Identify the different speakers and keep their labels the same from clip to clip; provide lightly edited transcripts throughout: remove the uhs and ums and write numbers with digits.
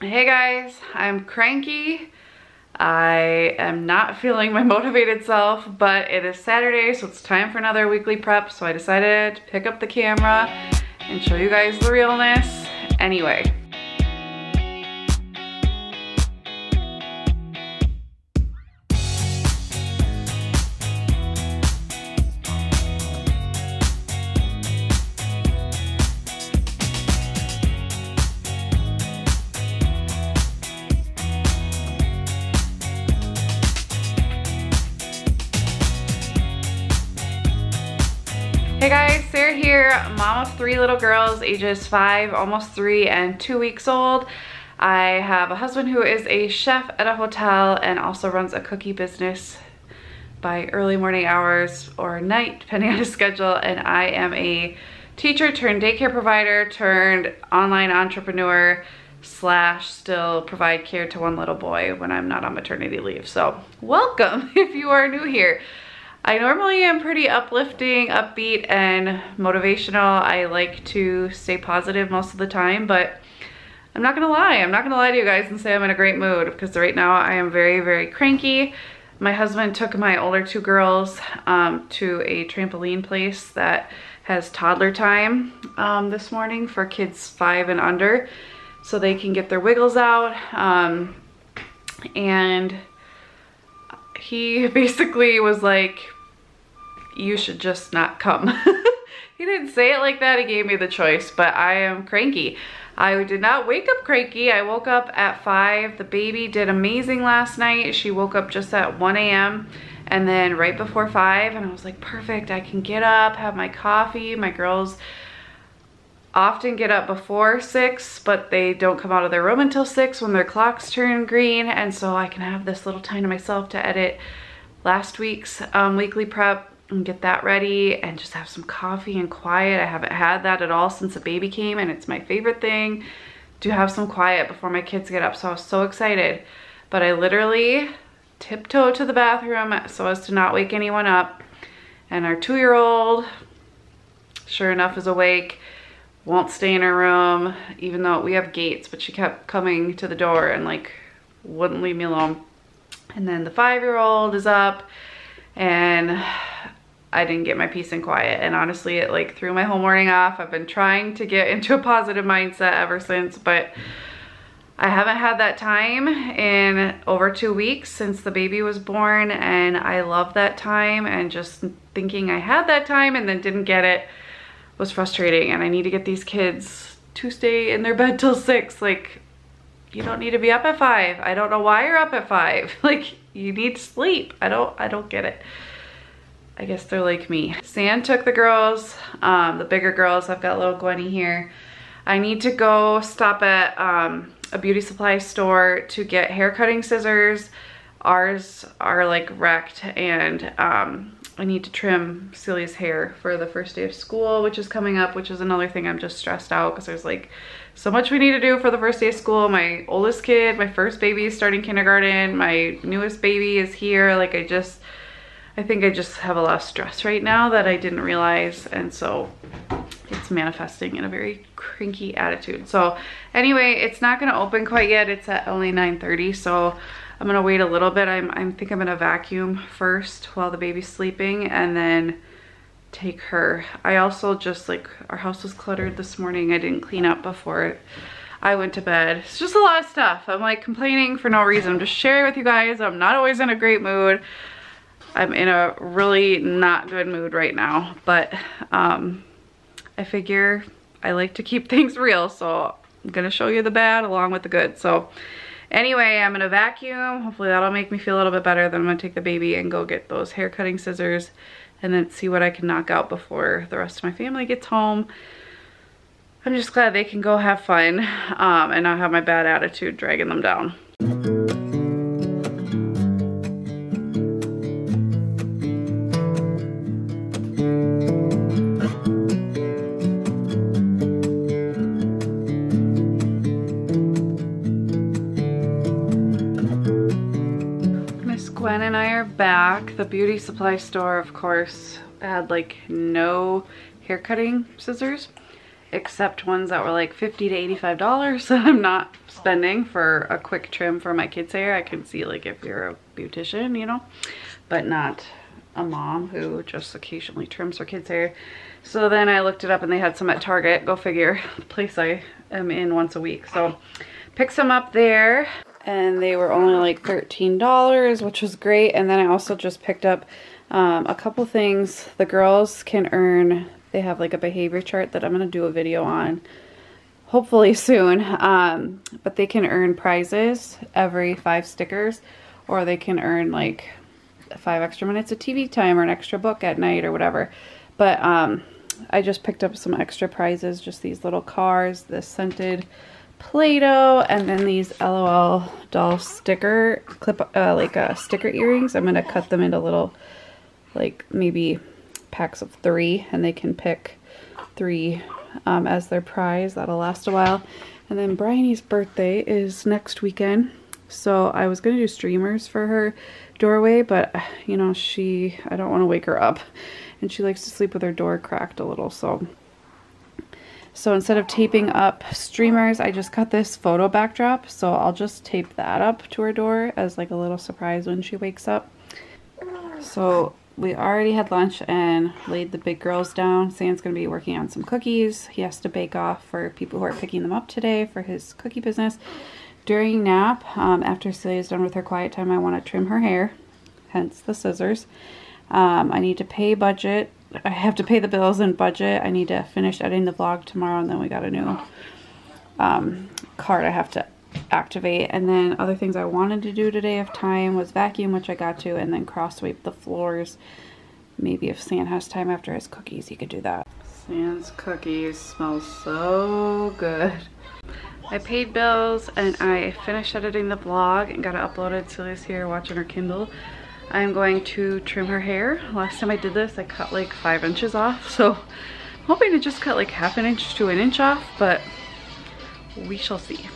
Speaker 1: Hey guys, I'm cranky. I am not feeling my motivated self, but it is Saturday, so it's time for another weekly prep. So I decided to pick up the camera and show you guys the realness. Anyway. Hey guys, Sarah here, mom of 3 little girls, ages 5, almost 3, and 2 weeks old. I have a husband who is a chef at a hotel and also runs a cookie business by early morning hours or night, depending on his schedule. And I am a teacher turned daycare provider turned online entrepreneur slash still provide care to 1 little boy when I'm not on maternity leave. So welcome if you are new here. I normally am pretty uplifting, upbeat, and motivational. I like to stay positive most of the time, but I'm not gonna lie. I'm not gonna lie to you guys and say I'm in a great mood, because right now I am very, very cranky. My husband took my older 2 girls to a trampoline place that has toddler time this morning for kids 5 and under, so they can get their wiggles out. And he basically was like, you should just not come. He didn't say it like that, he gave me the choice, but I am cranky. I did not wake up cranky. I woke up at 5. The baby did amazing last night. She woke up just at 1 a.m. and then right before 5, and I was like, perfect, I can get up, have my coffee. My girls often get up before 6, but they don't come out of their room until 6 when their clocks turn green, and so I can have this little time to myself to edit last week's weekly prep and get that ready and just have some coffee and quiet. I haven't had that at all since the baby came, and it's my favorite thing to have some quiet before my kids get up, so I was so excited. But I literally tiptoed to the bathroom so as to not wake anyone up, and our 2-year-old, sure enough, is awake. Won't stay in her room, even though we have gates, but she kept coming to the door and like wouldn't leave me alone. And then the 5-year-old is up, and I didn't get my peace and quiet, and honestly it like threw my whole morning off. I've been trying to get into a positive mindset ever since, but I haven't had that time in over 2 weeks since the baby was born, and I love that time, and just thinking I had that time and then didn't get it was frustrating. And I need to get these kids to stay in their bed till 6. Like, you don't need to be up at 5. I don't know why you're up at 5. Like, you need sleep. I don't get it. I guess they're like me. San took the girls, the bigger girls. I've got little Gwenny here. I need to go stop at a beauty supply store to get hair cutting scissors. Ours are like wrecked, and I need to trim Celia's hair for the first day of school, which is coming up, which is another thing I'm just stressed out because there's like so much we need to do for the first day of school. My oldest kid, my first baby, is starting kindergarten. My newest baby is here. Like, I think I just have a lot of stress right now that I didn't realize, and so it's manifesting in a very cranky attitude. So anyway, it's not gonna open quite yet. It's at only 9:30, so I'm gonna wait a little bit. I think I'm gonna vacuum first while the baby's sleeping, and then take her. I also just, like, our house was cluttered this morning. I didn't clean up before I went to bed. It's just a lot of stuff. I'm like complaining for no reason. I'm just sharing with you guys. I'm not always in a great mood. I'm in a really not good mood right now, but I figure I like to keep things real, so I'm gonna show you the bad along with the good. So anyway, I'm gonna vacuum. Hopefully that'll make me feel a little bit better. Then I'm gonna take the baby and go get those hair cutting scissors and then see what I can knock out before the rest of my family gets home. I'm just glad they can go have fun and not have my bad attitude dragging them down. Gwen and I are back. The beauty supply store, of course, had like no hair cutting scissors, except ones that were like $50 to $85 that I'm not spending for a quick trim for my kids' hair. I can see like if you're a beautician, you know, but not a mom who just occasionally trims her kids' hair. So then I looked it up and they had some at Target. Go figure, the place I am in once a week. So picked some up there and they were only like $13, which was great. And then I also just picked up a couple things. The girls can earn, they have like a behavior chart that I'm going to do a video on hopefully soon. But they can earn prizes every 5 stickers, or they can earn like 5 extra minutes of TV time or an extra book at night or whatever. But I just picked up some extra prizes, just these little cars, this scented Play-Doh, and then these LOL doll sticker clip, sticker earrings. I'm gonna cut them into little, like maybe packs of 3, and they can pick 3 as their prize. That'll last a while. And then Bryony's birthday is next weekend, so I was gonna do streamers for her doorway, but you know, I don't want to wake her up, and she likes to sleep with her door cracked a little, so instead of taping up streamers, I just got this photo backdrop, so I'll just tape that up to her door as like a little surprise when she wakes up. So we already had lunch and laid the big girls down. Sam's gonna be working on some cookies. He has to bake off for people who are picking them up today for his cookie business. During nap, after Celia's done with her quiet time, I want to trim her hair, hence the scissors. I need to pay budget. I have to pay the bills and budget. I need to finish editing the vlog tomorrow, and then we got a new card I have to activate. And then other things I wanted to do today if time was vacuum, which I got to, and then cross sweep the floors. Maybe if San has time after his cookies, he could do that. San's cookies smell so good. I paid bills and I finished editing the vlog and got it uploaded. Celia's here watching her Kindle. I'm going to trim her hair. Last time I did this, I cut like 5 inches off. So I'm hoping to just cut like ½ an inch to 1 inch off, but we shall see.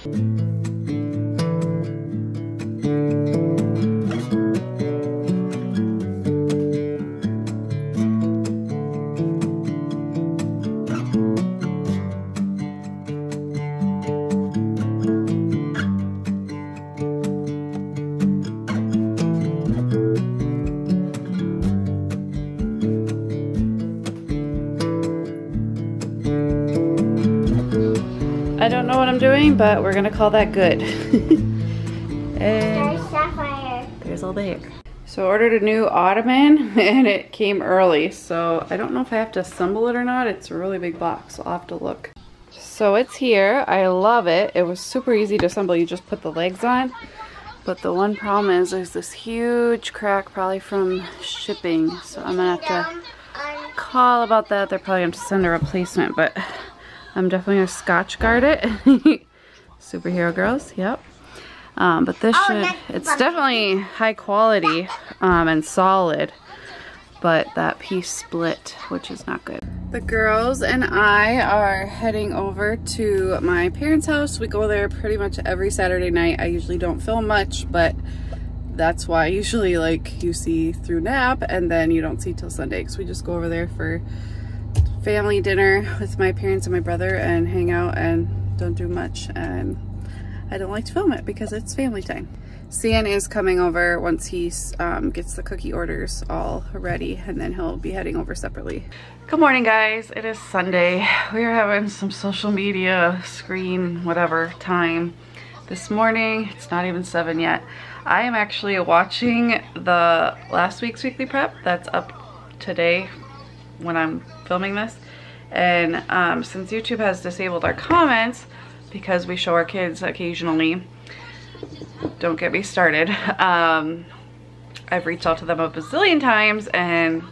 Speaker 1: I don't know what I'm doing, but we're gonna call that good. And there's all the hair. So I ordered a new ottoman and it came early, so I don't know if I have to assemble it or not. It's a really big box, so I'll have to look. So it's here. I love it. It was super easy to assemble. You just put the legs on. But the one problem is there's this huge crack, probably from shipping. So I'm gonna have to call about that. They're probably gonna have to send a replacement, but I'm definitely gonna Scotch guard it. Superhero girls, yep. But this it's definitely high quality and solid, but that piece split, which is not good. The girls and I are heading over to my parents' house. We go there pretty much every Saturday night. I usually don't film much, but that's why usually like you see through nap and then you don't see till Sunday, because we just go over there for family dinner with my parents and my brother and hang out and don't do much, and I don't like to film it because it's family time. San is coming over once he gets the cookie orders all ready, and then he'll be heading over separately. Good morning, guys. It is Sunday. We are having some social media screen whatever time this morning. It's not even 7 yet. I am actually watching the last week's weekly prep that's up today when I'm filming this, and since YouTube has disabled our comments because we show our kids occasionally, don't get me started, I've reached out to them a bazillion times and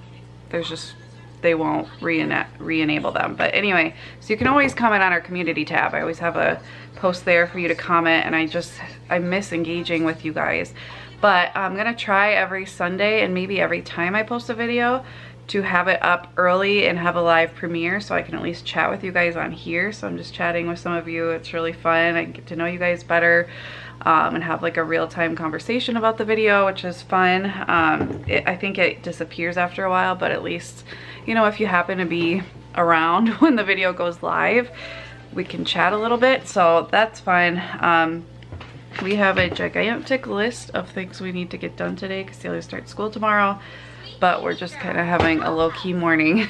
Speaker 1: there's just, they won't re-enable them. But anyway, so you can always comment on our community tab. I always have a post there for you to comment, and I miss engaging with you guys. But I'm gonna try every Sunday and maybe every time I post a video to have it up early and have a live premiere, so I can at least chat with you guys on here. So I'm just chatting with some of you. It's really fun. I get to know you guys better and have like a real-time conversation about the video, which is fun. I think it disappears after a while, but at least, you know, if you happen to be around when the video goes live, we can chat a little bit, so that's fine. We have a gigantic list of things we need to get done today because Celia starts school tomorrow, but we're just kind of having a low-key morning.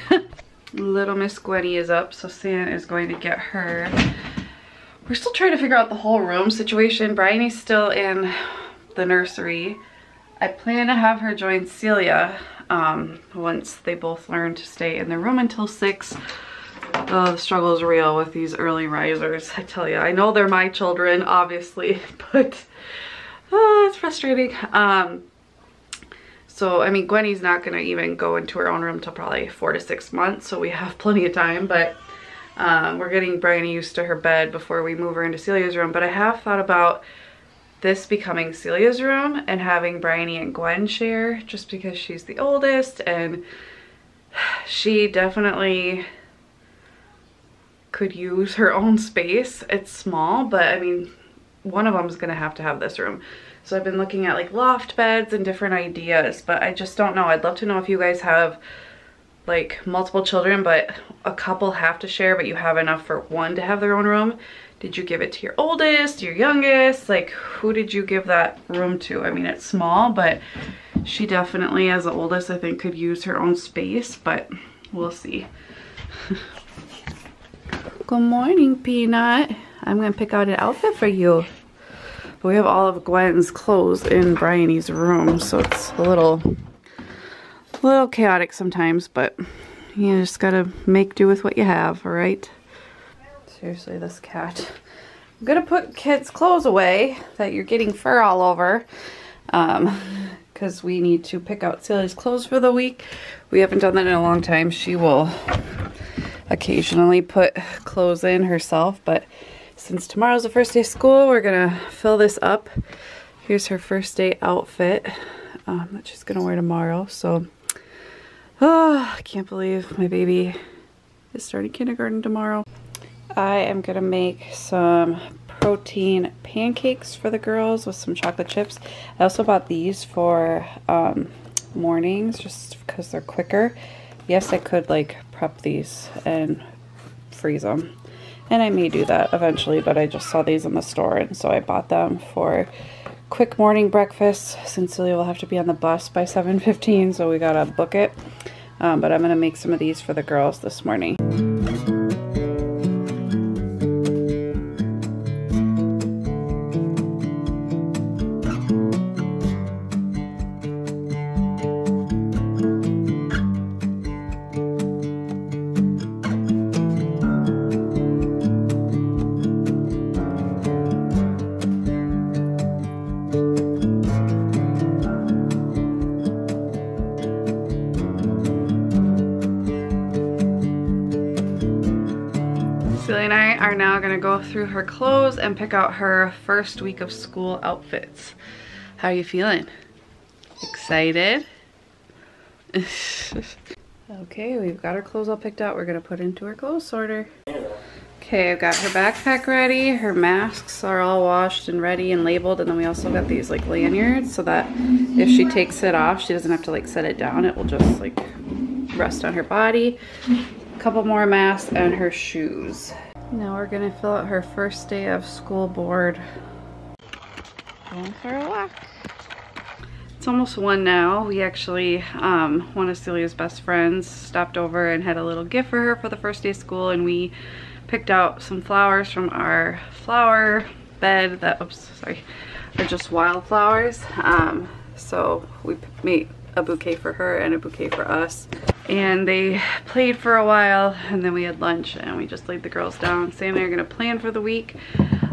Speaker 1: Little Miss Gwenny is up, so Sam is going to get her. We're still trying to figure out the whole room situation. Bryony's still in the nursery. I plan to have her join Celia once they both learn to stay in their room until 6. Oh, the struggle is real with these early risers, I tell you. I know they're my children, obviously, but it's frustrating. So, I mean, Gwenny's not gonna even go into her own room till probably 4 to 6 months, so we have plenty of time, but we're getting Bryony used to her bed before we move her into Celia's room. But I have thought about this becoming Celia's room and having Bryony and Gwen share, just because she's the oldest and she definitely could use her own space. It's small, but I mean, one of them is gonna have to have this room. So I've been looking at like loft beds and different ideas, but I just don't know. I'd love to know if you guys have like multiple children, but a couple have to share, but you have enough for one to have their own room. Did you give it to your oldest, your youngest? Like, who did you give that room to? I mean, it's small, but she definitely, as the oldest, I think could use her own space, but we'll see. Good morning, Peanut. I'm gonna pick out an outfit for you. But we have all of Gwen's clothes in Bryony's room, so it's a little chaotic sometimes, but you just gotta make do with what you have, all right? Seriously, this cat. I'm gonna put kids' clothes away that you're getting fur all over, because we need to pick out Celia's clothes for the week. We haven't done that in a long time. She will occasionally put clothes in herself, but since tomorrow's the first day of school, we're gonna fill this up. Here's her first day outfit that she's gonna wear tomorrow. So, I can't believe my baby is starting kindergarten tomorrow. I am gonna make some protein pancakes for the girls with some chocolate chips. I also bought these for mornings just because they're quicker. Yes, I could like prep these and freeze them. And I may do that eventually, but I just saw these in the store, and so I bought them for quick morning breakfast since Celia will have to be on the bus by 7:15, so we gotta book it. But I'm gonna make some of these for the girls this morning. Celia and I are now gonna go through her clothes and pick out her first week of school outfits. How are you feeling? Excited? Okay, we've got her clothes all picked out. We're gonna put into her clothes sorter. Okay, I've got her backpack ready. Her masks are all washed and ready and labeled, and then we also got these like lanyards so that if she takes it off, she doesn't have to like set it down. It will just like rest on her body. Couple more masks and her shoes. Now we're gonna fill out her first day of school board. Going for a walk. It's almost 1 now. We actually, one of Celia's best friends stopped over and had a little gift for her for the first day of school, and we picked out some flowers from our flower bed that, oops, sorry, are just wildflowers. So we made a bouquet for her and a bouquet for us. And they played for a while, and then we had lunch and we just laid the girls down. Sam and I are gonna plan for the week,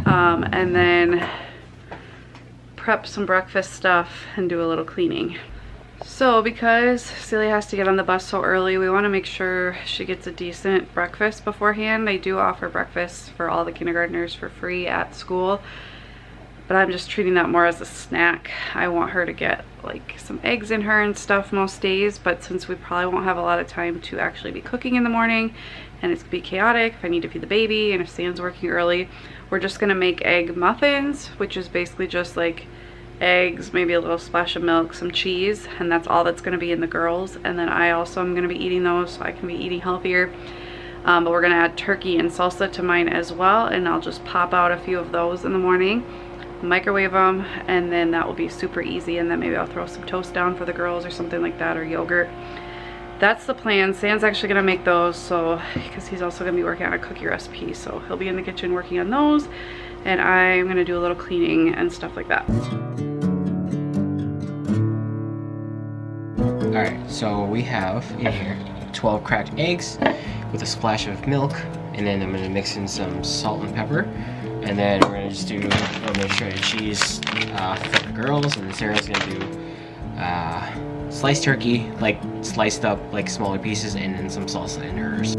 Speaker 1: and then prep some breakfast stuff and do a little cleaning. So because Celia has to get on the bus so early, we want to make sure she gets a decent breakfast beforehand. They do offer breakfast for all the kindergartners for free at school, but I'm just treating that more as a snack. I want her to get like some eggs in her and stuff most days, but since we probably won't have a lot of time to actually be cooking in the morning and it's gonna be chaotic if I need to feed the baby and if Sam's working early, we're just gonna make egg muffins, which is basically just like eggs, maybe a little splash of milk, some cheese, and that's all that's gonna be in the girls. And then I also am gonna be eating those so I can be eating healthier. But we're gonna add turkey and salsa to mine as well, and I'll just pop out a few of those in the morning, microwave them, and then that will be super easy. And then maybe I'll throw some toast down for the girls or something like that, or yogurt. That's the plan. Sam's actually gonna make those, so because he's also gonna be working on a cookie recipe, so he'll be in the kitchen working on those, and I'm gonna do a little cleaning and stuff like that.
Speaker 2: Alright, so we have in here 12 cracked eggs with a splash of milk, and then I'm gonna mix in some salt and pepper, and then we're gonna just do a little bit of shredded cheese for the girls, and then Sarah's gonna do sliced turkey, like sliced up like smaller pieces, and then some salsa in hers.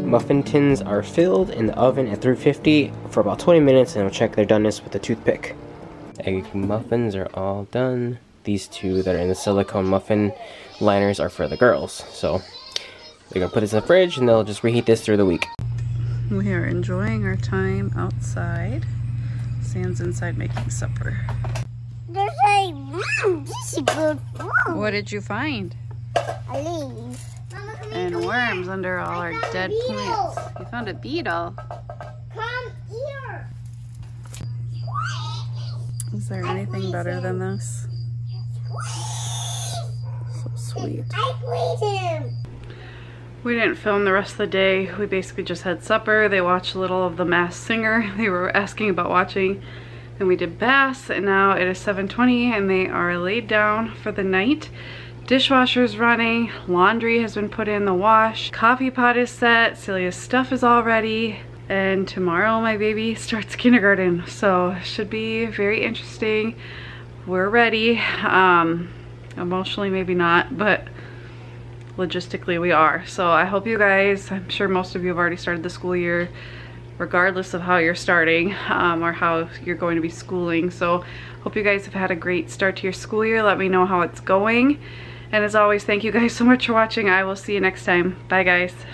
Speaker 2: Muffin tins are filled in the oven at 350 for about 20 minutes, and we'll check their doneness with a toothpick. Egg muffins are all done. These two that are in the silicone muffin liners are for the girls. So they're gonna put this in the fridge and they'll just reheat this through the week.
Speaker 1: We are enjoying our time outside. Sam's inside making supper.
Speaker 3: There's a this is good food.
Speaker 1: What did you find?
Speaker 3: A leaf.
Speaker 1: And worms under all our dead plants. You found a beetle.
Speaker 3: Come here.
Speaker 1: Is there anything better than this? So sweet.
Speaker 3: I squeeze him.
Speaker 1: We didn't film the rest of the day. We basically just had supper. They watched a little of The Masked Singer. They were asking about watching. Then we did bass, and now it is 7:20 and they are laid down for the night. Dishwasher's running, laundry has been put in the wash, coffee pot is set, Celia's stuff is all ready, and tomorrow my baby starts kindergarten, so it should be very interesting. We're ready. Emotionally maybe not, but logistically we are. So I hope you guys, I'm sure most of you have already started the school year, regardless of how you're starting or how you're going to be schooling. So hope you guys have had a great start to your school year. Let me know how it's going. And as always, thank you guys so much for watching. I will see you next time. Bye guys.